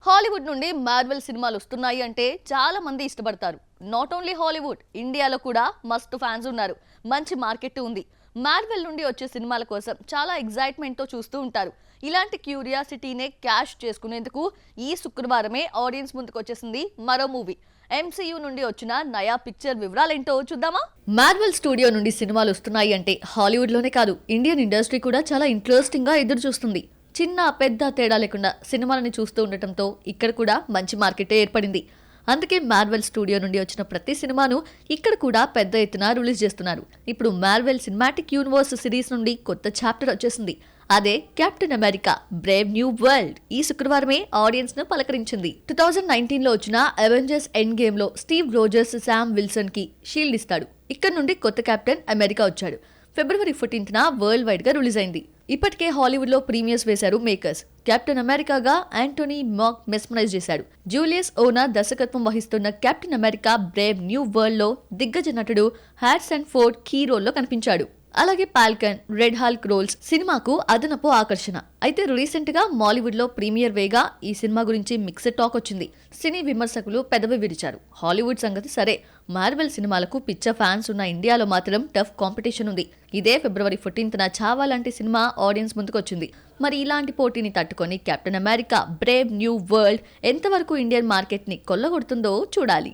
Hollywood నుండి Marvel సినిమాలు వస్తున్నాయి అంటే చాలా మంది ఇష్టపడతారు. నాట్ ఓన్లీ హాలీవుడ్, ఇండియాలో కూడా మస్తు ఫ్యాన్స్ ఉన్నారు. మంచి మార్కెట్ ఉంది. మార్వెల్ నుండి వచ్చే సినిమాల కోసం చాలా ఎగ్జైట్మెంట్ తో చూస్తూ ఉంటారు. ఇలాంటి క్యూరియాసిటీనే క్యాష్ చేసుకునేందుకు ఈ శుక్రవారమే ఆడియన్స్ ముందుకు వచ్చేసింది మరో మూవీ. MCU నుండి వచ్చిన నయా పిక్చర్ వివరాలేంటో చూద్దామా? మార్వెల్ స్టూడియో నుండి సినిమాలు వస్తున్నాయి అంటే హాలీవుడ్ లోనే కాదు, ఇండియన్ ఇండస్ట్రీ కూడా చాలా ఇంట్రెస్టింగ్ గా ఎదురు చూస్తుంది. చిన్న పెద్ద తేడా లేకుండా సినిమాలని చూస్తూ ఉండటంతో ఇక్కడ కూడా మంచి మార్కెటే ఏర్పడింది. అందుకే మార్వెల్ స్టూడియో నుండి వచ్చిన ప్రతి సినిమాను ఇక్కడ కూడా పెద్ద ఎత్తున రిలీజ్ చేస్తున్నారు. ఇప్పుడు మార్వెల్ సినిమాటిక్ యూనివర్స్ సిరీస్ నుండి కొత్త చాప్టర్ వచ్చేసింది. అదే captain America Brave new world. ఈ శుక్రవారమే ఆడియన్స్ ను పలకరించింది. 2019 లో వచ్చిన అవెంజర్స్ ఎండ్ గేమ్ లో స్టీవ్ రోజర్స్ శామ్ విల్సన్ కి షీల్డ్ ఇస్తాడు. ఇక్కడ నుండి కొత్త కెప్టెన్ అమెరికా వచ్చాడు. February 14న వరల్డ్ వైడ్ గా రిలీజ్ అయింది. ఇప్పటికే హాలీవుడ్ లో ప్రీమియర్స్ వేశారు మేకర్స్. కెప్టెన్ అమెరికాగా యాంటోనీ మాక్ మెస్మరైజ్ చేశాడు. జూలియస్ ఓనా దర్శకత్వం వహిస్తున్న captain America Brave new world లో దిగ్గజ నటుడు హారిసన్ ఫోర్డ్ కీ రోల్లో కనిపించాడు. అలాగే పాల్కన్, రెడ్ హాల్క్ రోల్స్ సినిమాకు అదనపు ఆకర్షణ. అయితే రీసెంట్ గా మాలీవుడ్ లో ప్రీమియర్ వేగా ఈ సినిమా గురించి మిక్స్డ్ టాక్ వచ్చింది. సినీ విమర్శకులు పెదవి విరిచారు. హాలీవుడ్ సంగతి సరే, మార్వెల్ సినిమాలకు పిచ్చ ఫ్యాన్స్ ఉన్న ఇండియాలో మాత్రం టఫ్ కాంపిటీషన్ ఉంది. ఇదే February 14న చావా లాంటి సినిమా ఆడియన్స్ ముందుకొచ్చింది. మరి ఇలాంటి పోటీని తట్టుకొని captain America Brave new world ఎంతవరకు ఇండియన్ మార్కెట్ ని కొల్లగొడుతుందో చూడాలి.